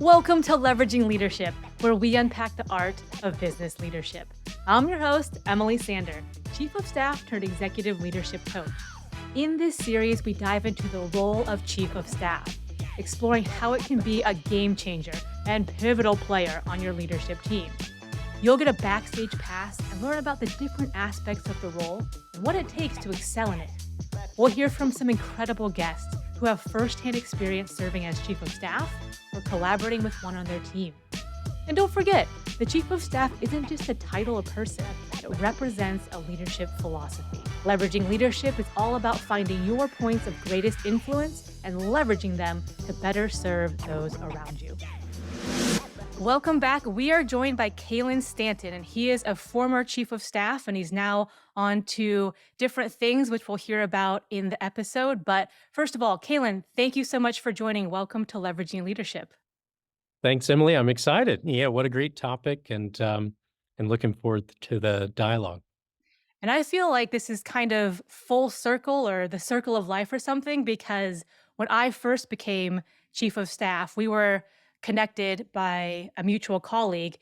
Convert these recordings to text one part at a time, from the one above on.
Welcome to Leveraging Leadership, where we unpack the art of business leadership. I'm your host, Emily Sander, Chief of Staff turned Executive Leadership Coach. In this series, we dive into the role of Chief of Staff, exploring how it can be a game changer and pivotal player on your leadership team. You'll get a backstage pass and learn about the different aspects of the role and what it takes to excel in it. We'll hear from some incredible guests who have firsthand experience serving as Chief of Staff or collaborating with one on their team. And don't forget, the Chief of Staff isn't just a title or person, it represents a leadership philosophy. Leveraging leadership is all about finding your points of greatest influence and leveraging them to better serve those around you. Welcome back. We are joined by Kalen Stanton, and he is a former Chief of Staff, and he's now on to different things, which we'll hear about in the episode. But first of all, Kalen, thank you so much for joining. Welcome to Leveraging Leadership. Thanks, Emily. I'm excited. Yeah, what a great topic, and looking forward to the dialogue. And I feel like this is kind of full circle or the circle of life or something, because when I first became Chief of Staff, we were connected by a mutual colleague,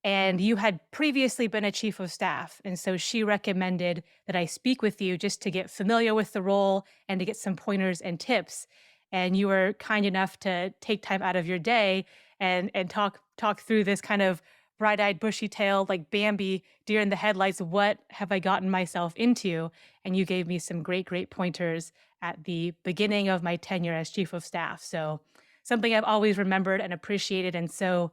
and you had previously been a Chief of Staff. And so she recommended that I speak with you just to get familiar with the role and to get some pointers and tips. And you were kind enough to take time out of your day and talk through this kind of bright-eyed, bushy-tailed, like Bambi, deer in the headlights. What have I gotten myself into? And you gave me some great pointers at the beginning of my tenure as Chief of Staff. So something I've always remembered and appreciated, and so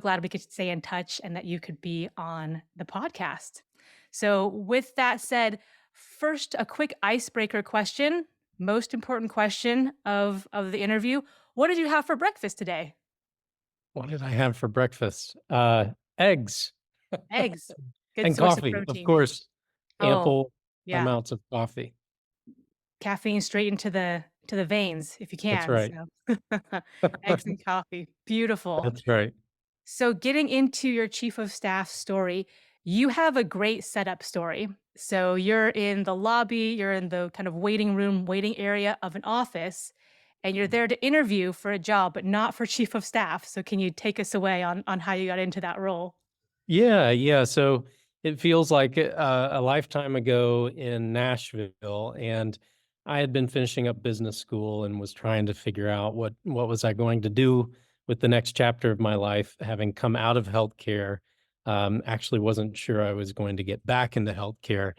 glad we could stay in touch and that you could be on the podcast. So with that said, first, a quick icebreaker question, most important question of the interview. What did you have for breakfast today? What did I have for breakfast? Eggs. Eggs. Good And source coffee, of protein. of course. Ample yeah. amounts of coffee. Caffeine straight into the veins if you can. That's right. So. Eggs and coffee. Beautiful. That's right. So getting into your Chief of Staff story, you have a great setup story. So you're in the lobby, you're in the kind of waiting room, waiting area of an office, and you're there to interview for a job, but not for Chief of Staff. So can you take us away on how you got into that role? Yeah. So it feels like a lifetime ago in Nashville, and I had been finishing up business school and was trying to figure out what was I going to do with the next chapter of my life, having come out of healthcare. Actually wasn't sure I was going to get back into healthcare,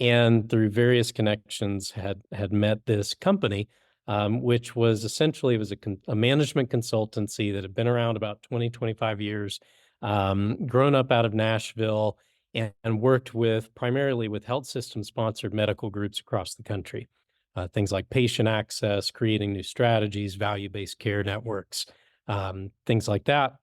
and through various connections had met this company, which was essentially, it was a management consultancy that had been around about 20, 25 years, grown up out of Nashville, and worked primarily with health system sponsored medical groups across the country. Things like patient access, creating new strategies, value-based care networks, things like that.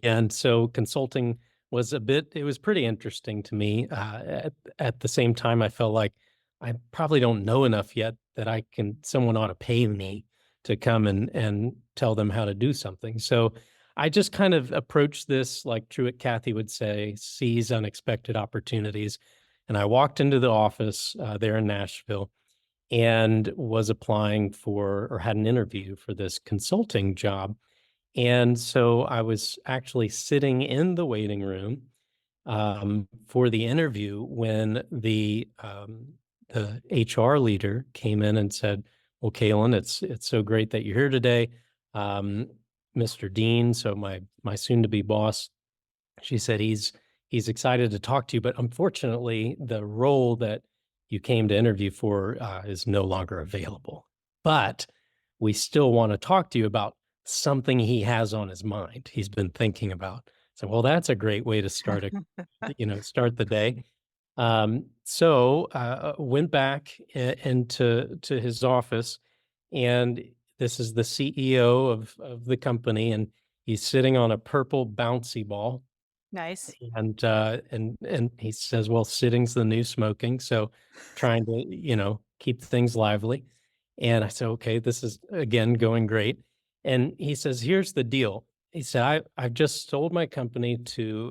And so consulting was it was pretty interesting to me. At the same time, I felt like I probably don't know enough yet that someone ought to pay me to come and tell them how to do something. So I just kind of approached this like Truett Cathy would say, seize unexpected opportunities. And I walked into the office there in Nashville and was applying or had an interview for this consulting job. And so I was actually sitting in the waiting room for the interview when the HR leader came in and said, "Well, Kalen, it's so great that you're here today, Mr. Dean." So my soon-to-be boss, she said he's excited to talk to you, but unfortunately, the role that you came to interview for is no longer available. But we still want to talk to you about something he has on his mind. He's been thinking about. So, well, that's a great way to start start the day. So went back into his office, and this is the CEO of the company, and he's sitting on a purple bouncy ball. Nice. And he says, "Well, sitting's the new smoking," so trying to keep things lively. And I said, "Okay, this is again going great." And he says, "Here's the deal." He said, I've just sold my company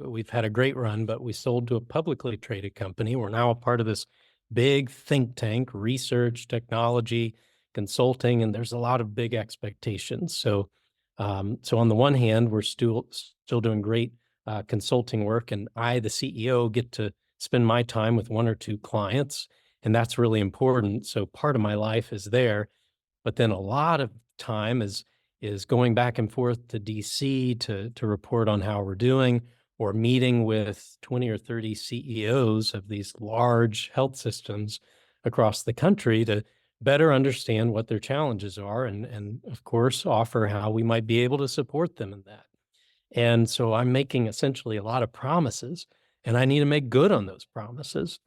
we've had a great run, but we sold to a publicly traded company. We're now a part of this big think tank, research, technology, consulting, and there's a lot of big expectations. So So on the one hand, we're still doing great consulting work, and I, the CEO, get to spend my time with one or two clients, and that's really important. So part of my life is there, but then a lot of time is going back and forth to DC to report on how we're doing, or meeting with 20 or 30 CEOs of these large health systems across the country to better understand what their challenges are, and of course offer how we might be able to support them in that. And so I'm making essentially a lot of promises, and I need to make good on those promises.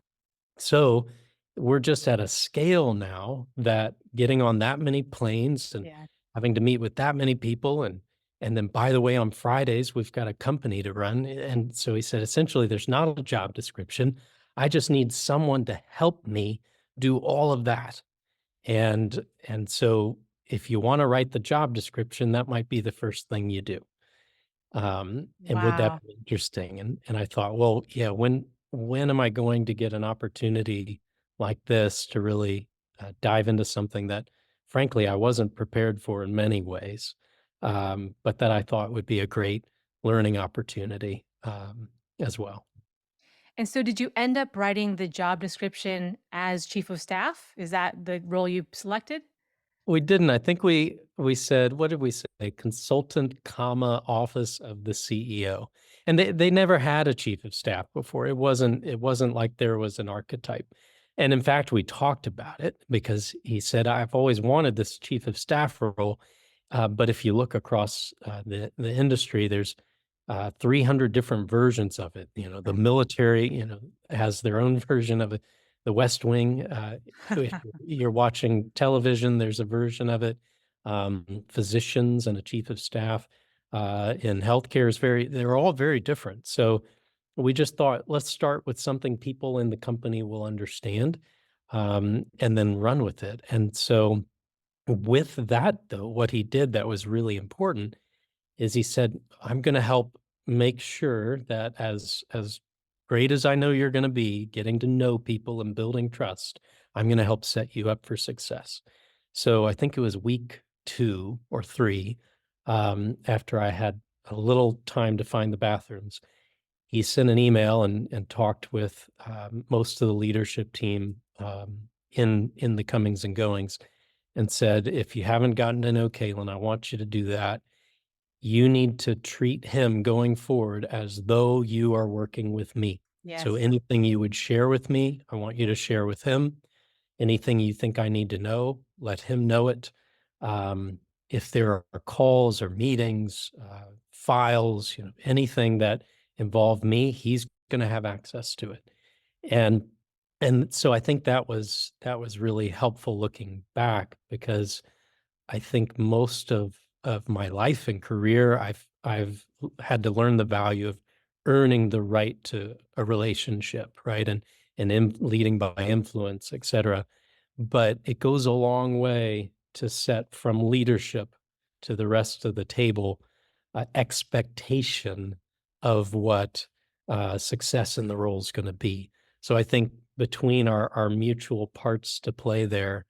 So we're just at a scale now that getting on that many planes and Yeah. having to meet with that many people, and then, by the way, on Fridays we've got a company to run. And so he said, essentially, there's not a job description. I just need someone to help me do all of that. And so if you want to write the job description, that might be the first thing you do. And would that Wow. be interesting? And I thought, well, yeah, when am I going to get an opportunity like this to really dive into something that, frankly, I wasn't prepared for in many ways, but that I thought would be a great learning opportunity as well. And so did you end up writing the job description as chief of staff? Is that the role you selected? We didn't. I think we said, what did we say? Consultant, comma, office of the CEO. And they never had a chief of staff before. It wasn't like there was an archetype. And in fact, we talked about it because he said, I've always wanted this chief of staff role. But if you look across the industry, there's 300 different versions of it. The military, has their own version of it. The West Wing, if you're watching television, there's a version of it. Physicians and a chief of staff in healthcare they're all very different. So we just thought, let's start with something people in the company will understand, and then run with it. And so with that, though, what he did that was really important is he said, I'm going to help make sure that as great as I know you're going to be getting to know people and building trust, I'm going to help set you up for success. So I think it was week 2 or 3, after I had a little time to find the bathrooms, he sent an email and talked with most of the leadership team in the comings and goings, and said, if you haven't gotten to know Kalen, I want you to do that. You need to treat him going forward as though you are working with me. So Yes. anything you would share with me, I want you to share with him. Anything you think I need to know, let him know it. Um, if there are calls or meetings, files, anything that involve me, he's going to have access to it. And and so I think that was really helpful looking back, because I think most of my life and career, I've had to learn the value of earning the right to a relationship, right? And leading by influence, et cetera. But it goes a long way to set from leadership to the rest of the table expectation of what success in the role is going to be. So I think between our mutual parts to play there,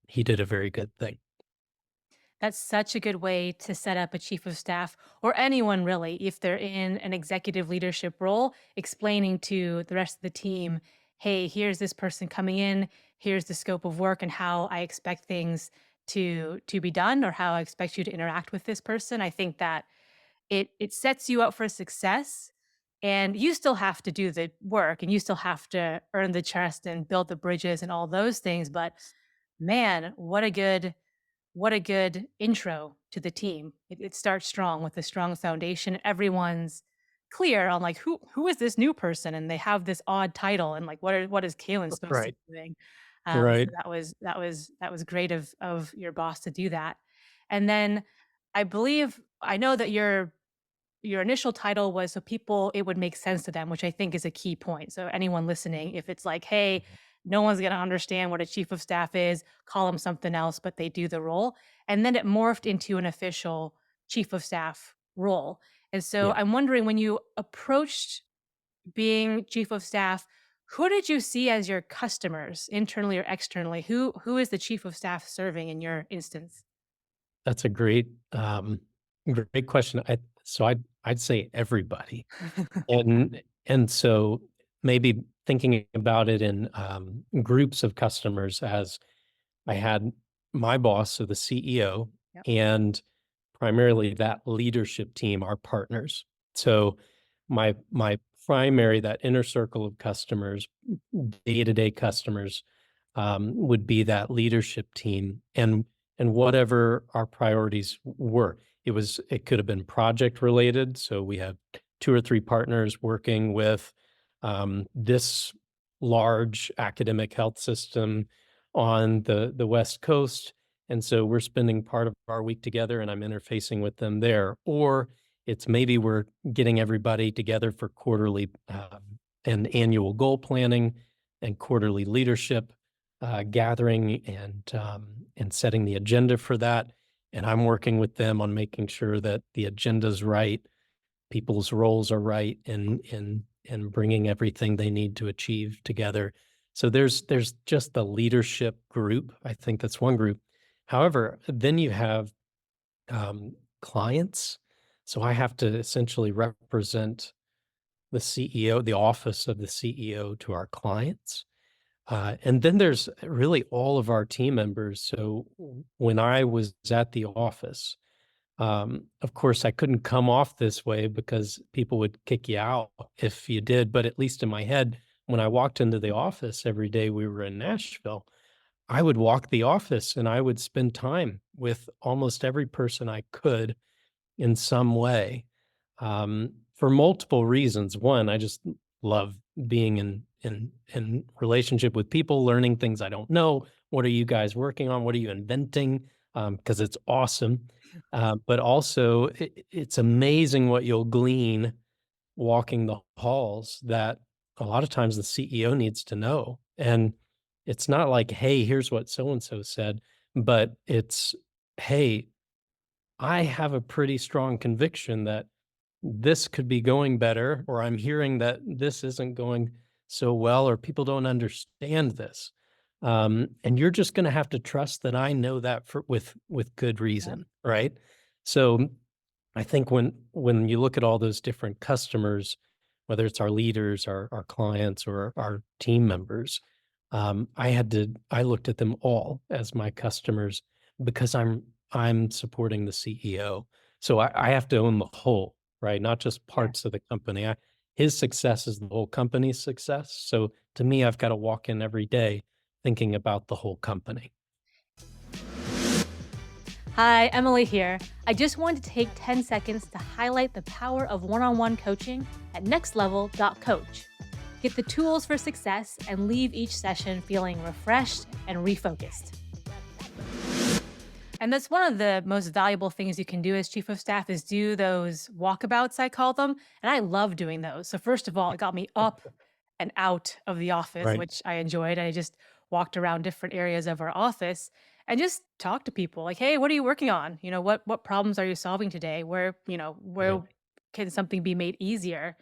he did a very good thing. That's such a good way to set up a chief of staff or anyone really, if they're in an executive leadership role, explaining to the rest of the team, hey, here's this person coming in, here's the scope of work and how I expect things to be done or how I expect you to interact with this person. I think that it sets you up for success and you still have to do the work and you still have to earn the trust and build the bridges and all those things. But man, what a good intro to the team. It starts strong with a strong foundation. Everyone's clear on like who is this new person, and they have this odd title, and like what is Kalen supposed to Right. be doing? So Right. that was great of your boss to do that. And then I know that your initial title was so people it would make sense to them, which I think is a key point. So anyone listening, if it's like, hey, no one's going to understand what a chief of staff is, call them something else, but they do the role. And then it morphed into an official chief of staff role. And so Yeah. I'm wondering when you approached being chief of staff, who did you see as your customers internally or externally? Who is the chief of staff serving in your instance? That's a great question. I'd say everybody. And so maybe thinking about it in, groups of customers as I had my boss, so the CEO, Yep. and primarily that leadership team, our partners. So my primary, that inner circle of customers, day-to-day customers, would be that leadership team and whatever our priorities were. It could have been project related. So we have 2 or 3 partners working with, this large academic health system on the West Coast, and so we're spending part of our week together, and I'm interfacing with them there. Or it's maybe we're getting everybody together for quarterly, and annual goal planning and quarterly leadership, gathering and setting the agenda for that, and I'm working with them on making sure that the agenda's right, people's roles are right, and bringing everything they need to achieve together. So there's just the leadership group. I think that's one group. However, then you have, clients. So I have to essentially represent the CEO, the office of the CEO to our clients. And then there's really all of our team members. So when I was at the office, of course, I couldn't come off this way because people would kick you out if you did. But at least in my head, when I walked into the office every day we were in Nashville, I would walk the office and I would spend time with almost every person I could in some way, for multiple reasons. One, I just love being in relationship with people, learning things I don't know. What are you guys working on? What are you inventing? Because it's awesome. But also, it's amazing what you'll glean walking the halls that a lot of times the CEO needs to know. And it's not like, hey, here's what so and so said, but it's, hey, I have a pretty strong conviction that this could be going better, or I'm hearing that this isn't going so well, or people don't understand this. And you're just going to have to trust that I know that with good Yep. reason, right? So I think when you look at all those different customers, whether it's our leaders, our clients, or our team members, I looked at them all as my customers because I'm supporting the CEO. So I have to own the whole, right? Not just Yes. parts of the company. His success is the whole company's success. So to me, I've got to walk in every day thinking about the whole company. Hi, Emily here. I just wanted to take 10 seconds to highlight the power of one on one coaching at nextlevel.coach. Get the tools for success and leave each session feeling refreshed and refocused. And that's one of the most valuable things you can do as chief of staff is do those walkabouts, I call them. And I love doing those. So first of all, it got me up and out of the office, Right. which I enjoyed. I just walked around different areas of our office and just talked to people like, "Hey, what are you working on? What problems are you solving today? Where Right. can something be made easier?"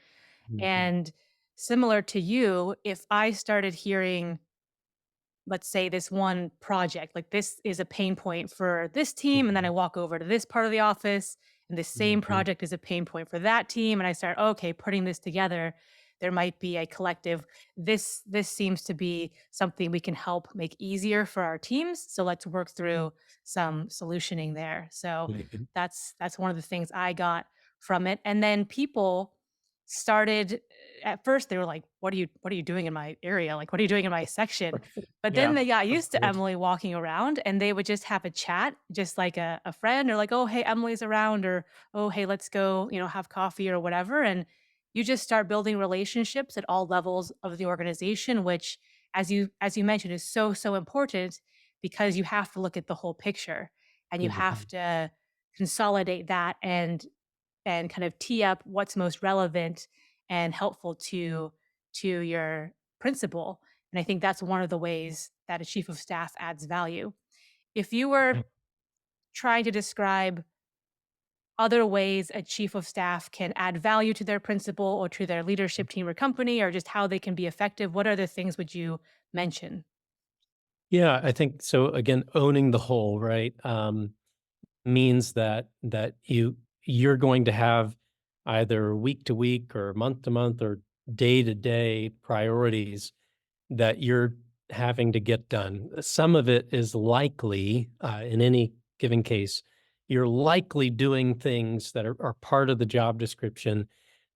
Mhm. And similar to you, if I started hearing, let's say, this one project, like this is a pain point for this team, and then I Mhm. walk over to this part of the office and this same Mhm. project is a pain point for that team, and I start, okay, putting this together, there might be a collective, this seems to be something we can help make easier for our teams, so let's work through some solutioning there. So Mhm. that's one of the things I got from it. And then people started, at first they were like, what are you doing in my area, like what are you doing in my section? But then Yeah, they got of used to course. Emily walking around and they would just have a chat, just like a friend, or like, oh, hey, Emily's around, or oh, hey, let's go, have coffee or whatever. And you just start building relationships at all levels of the organization, which, as you mentioned, is so, so important because you have to look at the whole picture and you have Mhm. to consolidate that and kind of tee up what's most relevant and helpful to your principal. And I think that's one of the ways that a chief of staff adds value. If you were Right. trying to describe other ways a chief of staff can add value to their principal or to their leadership team or company, or just how they can be effective, what other things would you mention? Yeah, I think so. Again, owning the whole, right? means that you're going to have either week to week or month to month or day to day priorities that you're having to get done. Some of it is likely, in any given case, you're likely doing things that are part of the job description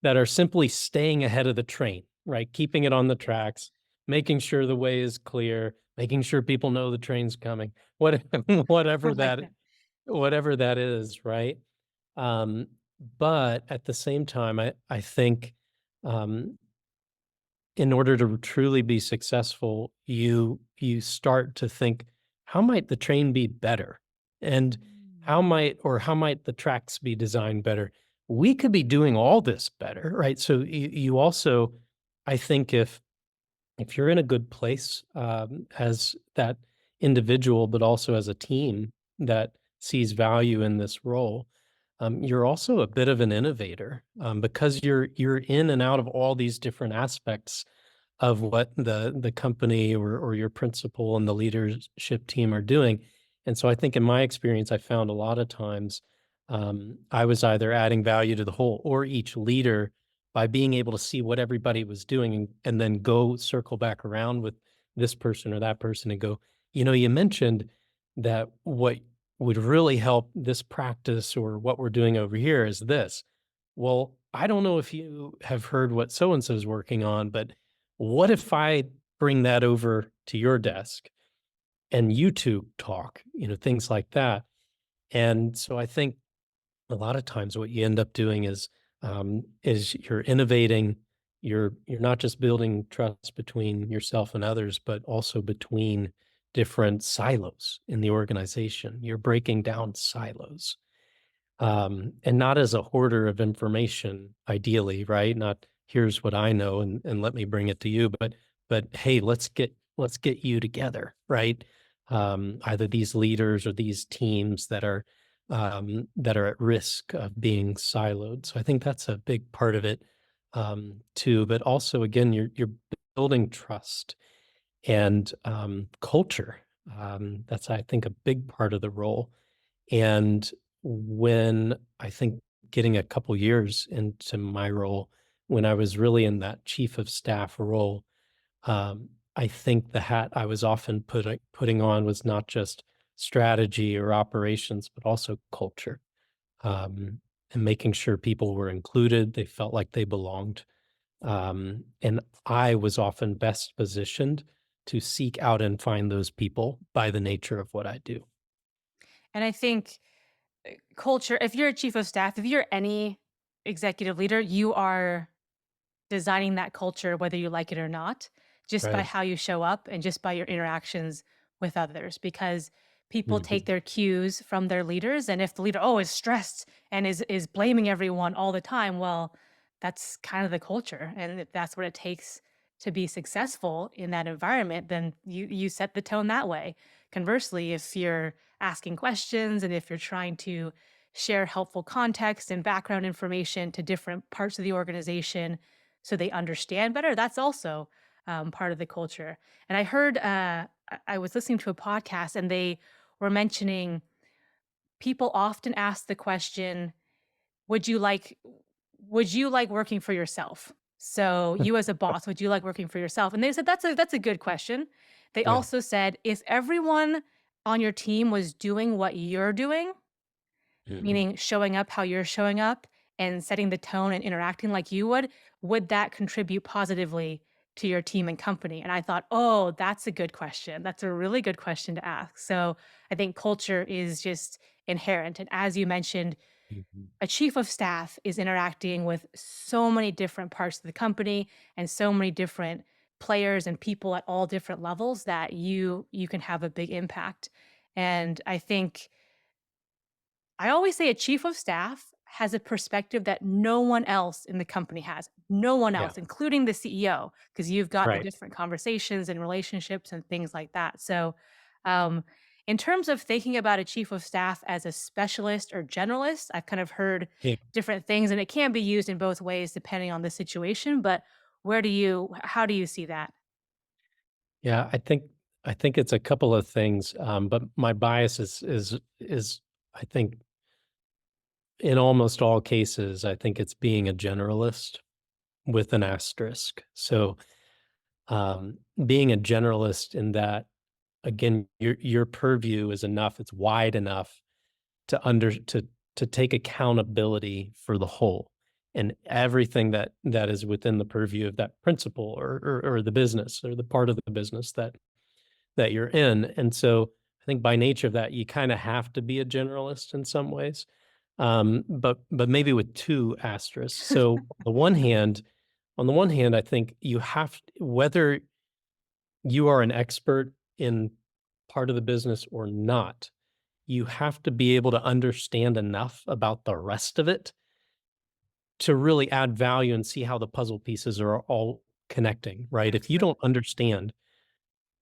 that are simply staying ahead of the train, right? Keeping it on the Yes. tracks, making sure the way is clear, making sure people know the train's coming, what, I whatever like that that. whatever that is, right? Um, but at the same time, I think um, in order to truly be successful, you start to think, how might the train be better? And Mm. how might the tracks be designed better? We could be doing all this better, right? So you also, I think if you're in a good place as that individual, but also as a team that sees value in this role, you're also a bit of an innovator because you're in and out of all these different aspects of what the company or your principal and the leadership team are doing. And so I think in my experience, I found a lot of times I was either adding value to the whole or each leader by being able to see what everybody was doing and then go circle back around with this person or that person and go, you mentioned that what would really help this practice or what we're doing over here is this. Well, I don't know if you have heard what so and so is working on, but what if I bring that over to your desk and you 2 talk, things like that. And so I think a lot of times what you end up doing is you're innovating, you're not just building trust between yourself and others, but also between different silos in the organization. You're breaking down silos and not as a hoarder of information, ideally, right? Not here's what I know and let me bring it to you, but hey, let's get you together, right? Either these leaders or these teams that are at risk of being siloed. So I think that's a big part of it too. But also, again, you're building trust and culture. That's I think a big part of the role and when I think getting a couple years into my role, when I was really in that chief of staff role, I think the hat I was often putting on was not just strategy or operations, but also culture, and making sure people were included, they felt like they belonged. And I was often best positioned to seek out and find those people by the nature of what I do. And I think culture, if you're a chief of staff, if you're any executive leader, you are designing that culture whether you like it or not, just by Right. how you show up and just by your interactions with others because people take Mhm. their cues from their leaders and if the leader is stressed and is blaming everyone all the time, well, that's kind of the culture and if that's what it takes to be successful in that environment, then you set the tone that way. Conversely, if you're asking questions and if you're trying to share helpful context and background information to different parts of the organization so they understand better, that's also part of the culture. And I heard, I was listening to a podcast and they were mentioning people often ask the question, would you like, would you like working for yourself? So you as a boss, would you like working for yourself? And they said that's a good question. They Yeah. also said if everyone on your team was doing what you're doing, Mhm. meaning showing up how you're showing up and setting the tone and interacting like you would that contribute positively to your team and company? And I thought, oh, that's a good question. That's a really good question to ask. So I think culture is just inherent. And as you mentioned, Mhm. a chief of staff is interacting with so many different parts of the company and so many different players and people at all different levels that you can have a big impact. And I think I always say a chief of staff has a perspective that no one else in the company has. No one Yeah. else, including the CEO, because you've got the Right. different conversations and relationships and things like that. So, um, in terms of thinking about a chief of staff as a specialist or generalist, I've kind of heard Yeah. different things, and it can be used in both ways depending on the situation. But how do you see that? Yeah, I think it's a couple of things, but my bias is I think in almost all cases, I think it's being a generalist with an asterisk. So, being a generalist in that, again, your purview is enough, it's wide enough to take accountability for the whole and everything that is within the purview of that principle or the business or the part of the business that you're in. And so I think by nature of that, you kind of have to be a generalist in some ways. But maybe with two asterisks. So on the one hand, I think you have, whether you are an expert in part of the business or not, you have to be able to understand enough about the rest of it to really add value and see how the puzzle pieces are all connecting, right? If you Excellent. don't understand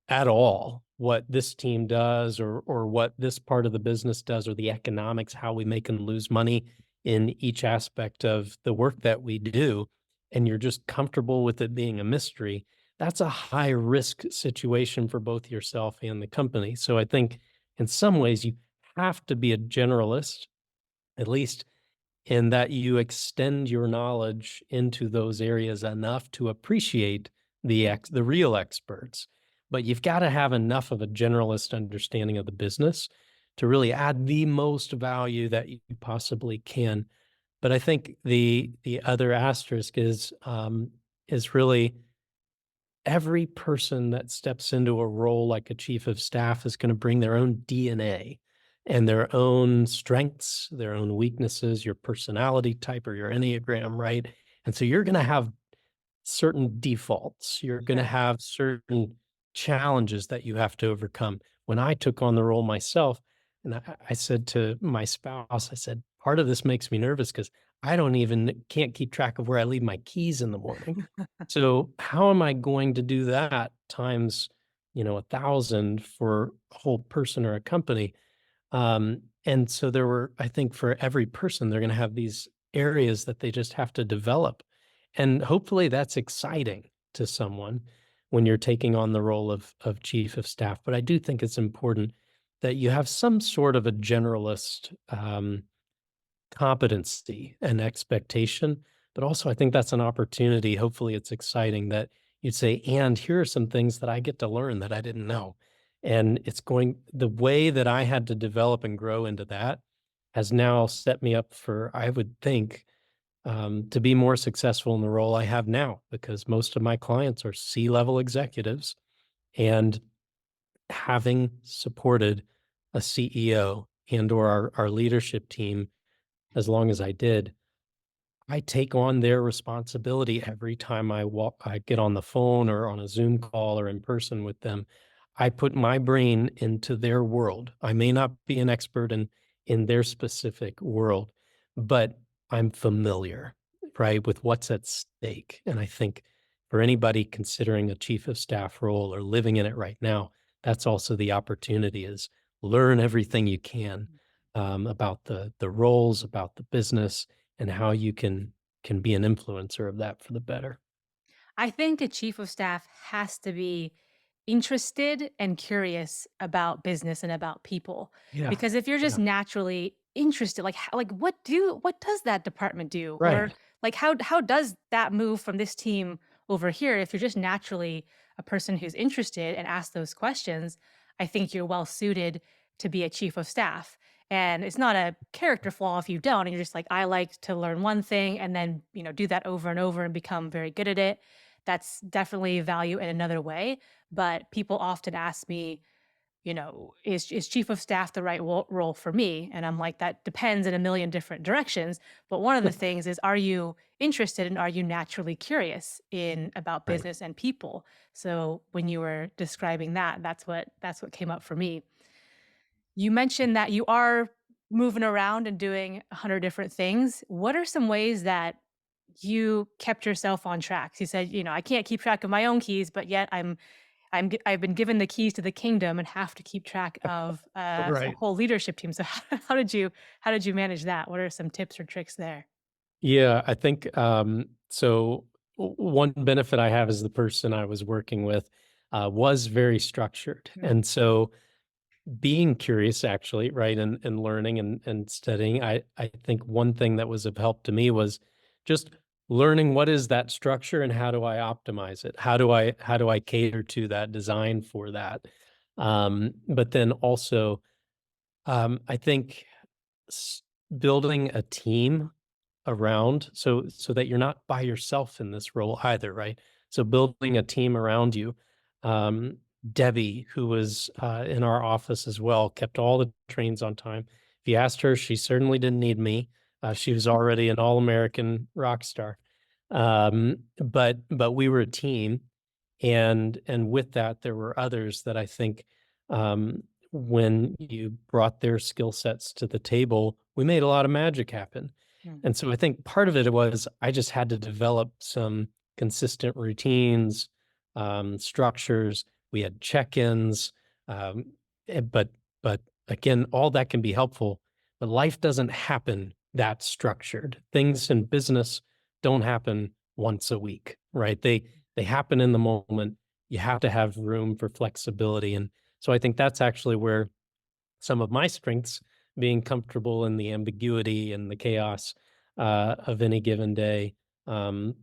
at all what this team does or what this part of the business does or the economics, how we make and lose money in each aspect of the work that we do, and you're just comfortable with it being a mystery, that's a high risk situation for both yourself and the company. So I think in some ways you have to be a generalist, at least in that you extend your knowledge into those areas enough to appreciate the real experts. But you've got to have enough of a generalist understanding of the business to really add the most value that you possibly can. But I think the other asterisk is really every person that steps into a role like a chief of staff is going to bring their own DNA and their own strengths, their own weaknesses, your personality type or your Enneagram, right? And so you're going to have certain defaults. You're going to Sure. have certain challenges that you have to overcome. When I took on the role myself, and I said to my spouse, I said, part of this makes me nervous because I don't even can't keep track of where I leave my keys in the morning. So how am I going to do that times, 1,000 for a whole person or a company? And so there were, I think for every person, they're going to have these areas that they just have to develop. And hopefully that's exciting to someone when you're taking on the role of chief of staff. But I do think it's important that you have some sort of a generalist competency and expectation. But also, I think that's an opportunity. Hopefully, it's exciting that you'd say, and here are some things that I get to learn that I didn't know. And it's going the way that I had to develop and grow into that has now set me up for, I would think, to be more successful in the role I have now, because most of my clients are C-level executives. And having supported a CEO and or our leadership team as long as I did, I take on their responsibility every time I get on the phone or on a Zoom call or in person with them. I put my brain into their world. I may not be an expert in their specific world, but I'm familiar, right, with what's at stake. And I think for anybody considering a chief of staff role or living in it right now, that's also the opportunity is learn everything you can about the roles, about the business, and how you can be an influencer of that for the better. I think a chief of staff has to be interested and curious about business and about people. Yeah, Because if you're just yeah, naturally interested, like what does that department do? Or right. like how does that move from this team over here? If you're just naturally a person who's interested and asks those questions, I think you're well suited to be a chief of staff. And it's not a character flaw if you don't. And you're just like, I like to learn one thing and then, do that over and over and become very good at it. That's definitely value in another way. But people often ask me, is chief of staff the right role for me? And I'm like, that depends in a million different directions. But one of the things is, are you interested and are you naturally curious in about Right. business and people? So when you were describing that, that's what came up for me. You mentioned that you are moving around and doing 100 different things. What are some ways that you kept yourself on track? You said, I can't keep track of my own keys, but yet I've been given the keys to the kingdom and have to keep track of a Right. whole leadership team. So how did you manage that? What are some tips or tricks there? Yeah, I think, so one benefit I have is the person I was working with, was very structured. Mm, And so being curious actually, right, and learning and studying. I think one thing that was of help to me was just learning what is that structure and how do I optimize it? How do I cater to that, design for that? But then also, I think s building a team around so that you're not by yourself in this role either, right? So building a team around you. Um, Debbie, who was in our office as well, kept all the trains on time. If you asked her, she certainly didn't need me. She was already an all-American rock star. But we were a team, and with that, there were others that I think, um, when you brought their skill sets to the table, we made a lot of magic happen. Mm. And so I think part of it was I just had to develop some consistent routines, structures. We had check-ins, um, but again, all that can be helpful, but life doesn't happen that structured. Things in business don't happen once a week, right? They happen in the moment. You have to have room for flexibility, and so I think that's actually where some of my strengths, being comfortable in the ambiguity and the chaos of any given day, um,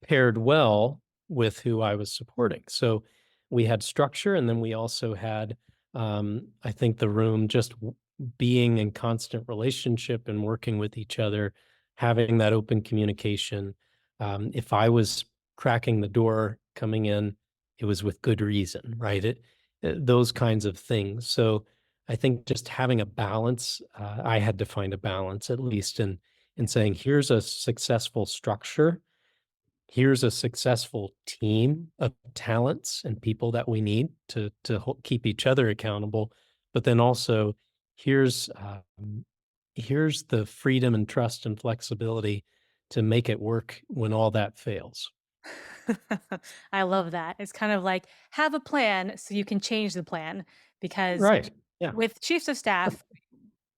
paired well with who I was supporting. So we had structure, and then we also had, I think, the room just being in constant relationship and working with each other, having that open communication. If I was cracking the door coming in, it was with good reason, right? Those kinds of things. So I think just having a balance, I had to find a balance at least in saying, here's a successful structure, here's a successful team of talents and people that we need to keep each other accountable, but then also here's here's the freedom and trust and flexibility to make it work when all that fails. I love that. It's kind of like have a plan so you can change the plan because Right. Yeah. with chiefs of staff,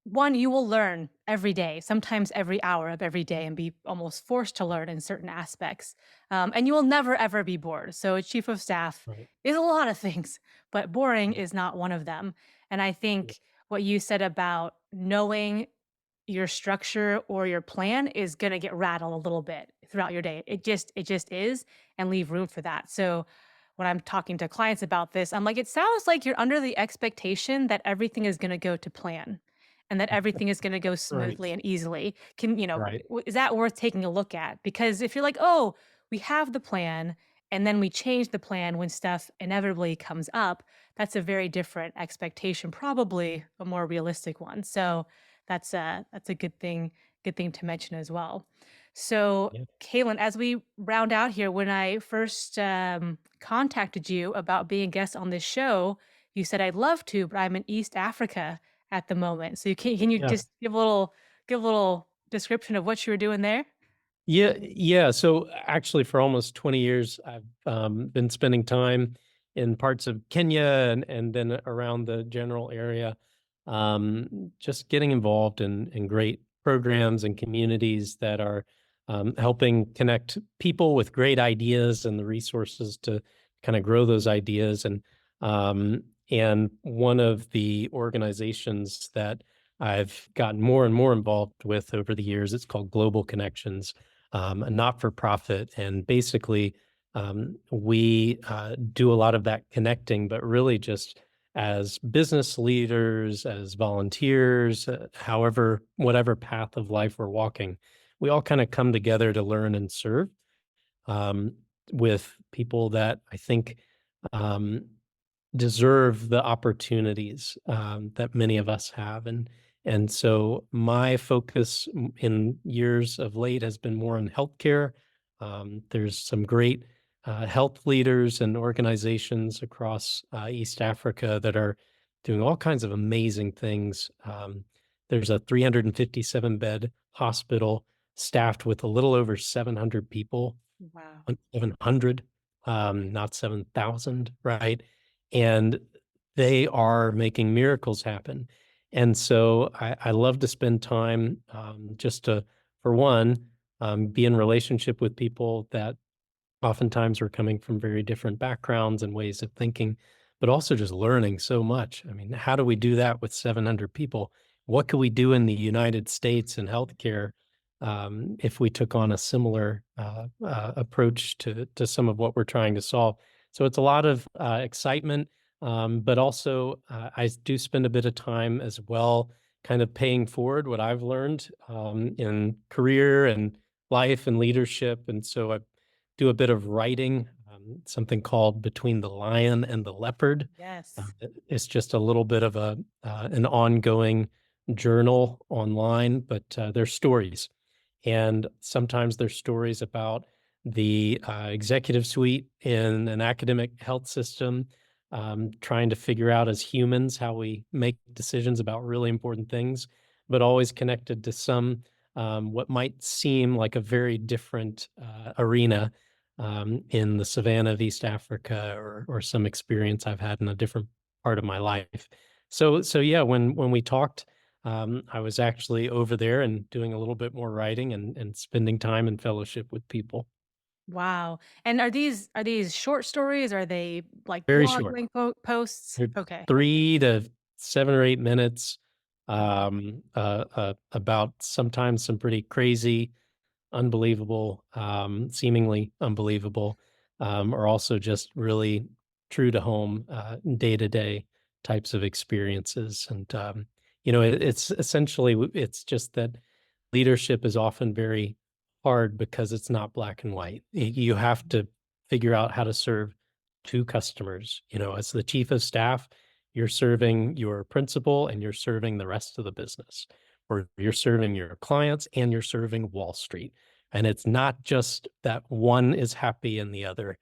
one, you will learn every day, sometimes every hour of every day, and be almost forced to learn in certain aspects. And you will never, ever be bored. So, a chief of staff Right. is a lot of things, but boring Right. is not one of them. And I Yeah. think what you said about knowing your structure or your plan is gonna get rattled a little bit throughout your day. It just is, and leave room for that. So when I'm talking to clients about this, I'm like, it sounds like you're under the expectation that everything is gonna go to plan and that everything is gonna go Right. smoothly and easily. Can Right. is that worth taking a look at? Because if you're like, oh, we have the plan and then we change the plan when stuff inevitably comes up, that's a very different expectation, probably a more realistic one. So that's a good thing to mention as well. So, Yeah. Kalen, as we round out here, when I first contacted you about being a guest on this show, you said I'd love to, but I'm in East Africa at the moment. So, can you Yeah. just give a little description of what you were doing there? Yeah. So actually, for almost 20 years, I've been spending time in parts of Kenya and then around the general area, just getting involved in great programs and communities that are helping connect people with great ideas and the resources to kind of grow those ideas. And one of the organizations that I've gotten more and more involved with over the years, it's called Global Connections, a not-for-profit, and basically, we do a lot of that connecting, but really just as business leaders, as volunteers, however, whatever path of life we're walking, we all kind of come together to learn and serve, um, with people that I think um, deserve the opportunities, that many of us have, and so my focus in years of late has been more on healthcare. There's some great, health leaders and organizations across, East Africa that are doing all kinds of amazing things. There's a 357-bed hospital staffed with a little over 700 people, Wow. 700, not 7,000, right? And they are making miracles happen. And so I love to spend time, just to, for one, be in relationship with people that oftentimes are coming from very different backgrounds and ways of thinking, but also just learning so much. I mean, how do we do that with 700 people? What could we do in the United States in healthcare if we took on a similar approach to some of what we're trying to solve? So it's a lot of excitement, but also I do spend a bit of time as well, kind of paying forward what I've learned in career and life and leadership. And so I do a bit of writing, something called Between the Lion and the Leopard. Yes. It's just a little bit of an ongoing journal online, but they're stories. And sometimes there's stories about the executive suite in an academic health system, trying to figure out as humans how we make decisions about really important things, but always connected to some what might seem like a very different arena in the savannah of East Africa, or some experience I've had in a different part of my life. So yeah, when we talked, I was actually over there and doing a little bit more writing and spending time in fellowship with people. Wow. And are these short stories? Are they like Very blog short. link posts? They're Okay. 3 to 7 or 8 minutes, Wow. about sometimes some pretty crazy, unbelievable, seemingly unbelievable, or also just really true to home, day-to-day types of experiences. And, it's essentially it's just that leadership is often very hard because it's not black and white. You have to figure out how to serve 2 customers. As the chief of staff, you're serving your principal and you're serving the rest of the business, or you're serving your clients and you're serving Wall Street. And it's not just that one is happy and the other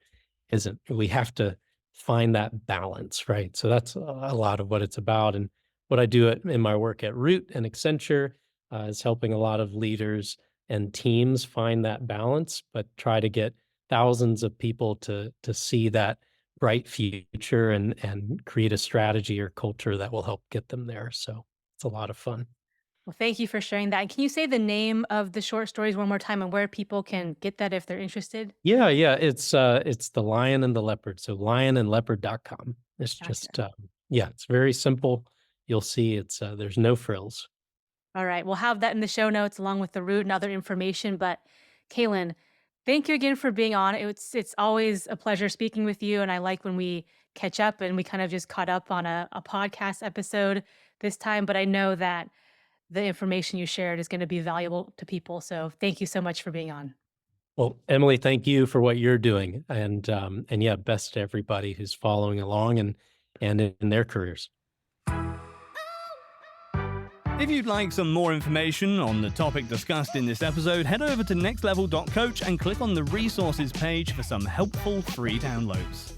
isn't. We have to find that balance, right? So that's a lot of what it's about. And what I do in my work at Root and Accenture is helping a lot of leaders and teams find that balance, but try to get thousands of people to see that bright future and create a strategy or culture that will help get them there. So it's a lot of fun. Well, thank you for sharing that. And can you say the name of the short stories one more time and where people can get that if they're interested? Yeah, yeah, it's The Lion and the Leopard, so lionandleopard.com. It's Gotcha. just, yeah, it's very simple. You'll see there's no frills. All right. We'll have that in the show notes along with the route and other information. But Kaylin, thank you again for being on. It's always a pleasure speaking with you. And I like when we catch up, and we kind of just caught up on a podcast episode this time. But I know that the information you shared is going to be valuable to people. So thank you so much for being on. Well, Emily, thank you for what you're doing, and yeah, best to everybody who's following along and in their careers. If you'd like some more information on the topic discussed in this episode, head over to nextlevel.coach and click on the resources page for some helpful free downloads.